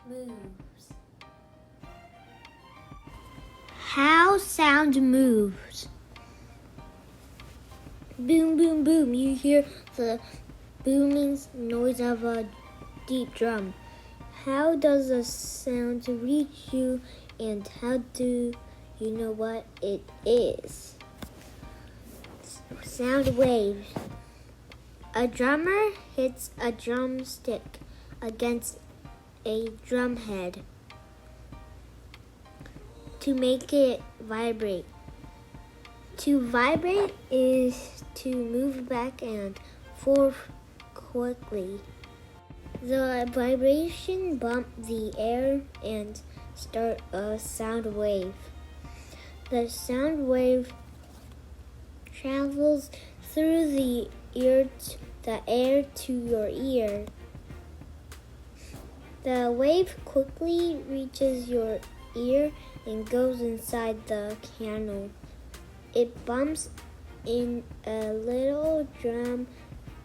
moves. How sound moves. Boom, boom, boom. You hear the booming noise of a deep drum. How does the sound reach you, and how do you know what it is? Sound waves. A drummer hits a drumstick against a drum head to make it vibrate. To vibrate is to move back and forth quickly. The vibration bumps the air and starts a sound wave. The sound wave travels through the air to your ear. The wave quickly reaches your ear and goes inside the canal. It bumps in a little drum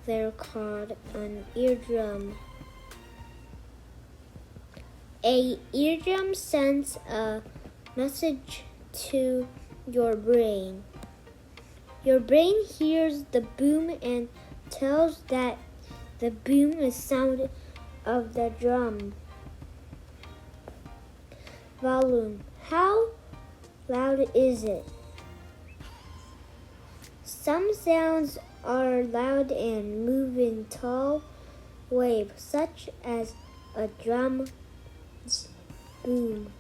there called an eardrum. A eardrum sends a message to your brain. Your brain hears the boom and tells that the boom is sound of the drum. Volume. How loud is it? Some sounds are loud and move in tall waves, such as a drum's boom.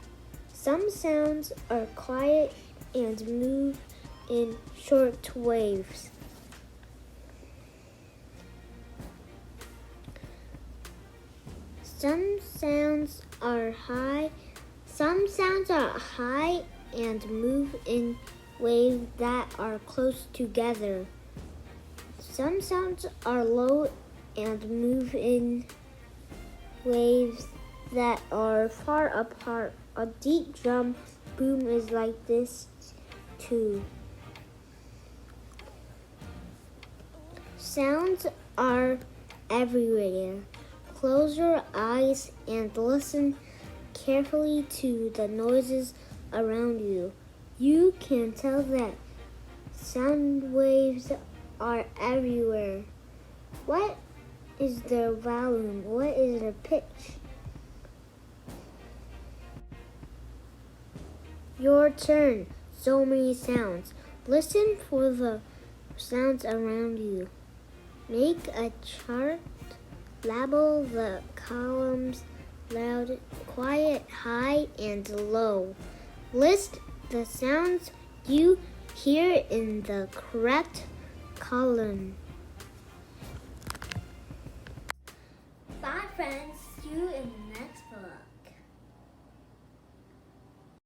Some sounds are quiet and move in short waves. Some sounds are high and move in waves that are close together. Some sounds are low and move in waves that are far apart. A deep drum boom is like this too. Sounds are everywhere. Close your eyes and listen carefully to the noises around you. You can tell that sound waves are everywhere. What is their volume? What is their pitch? Your turn. So many sounds. Listen for the sounds around you. Make a chart. Label the columns loud, quiet, high, and low. List the sounds you hear in the correct column. Bye, friends. See you in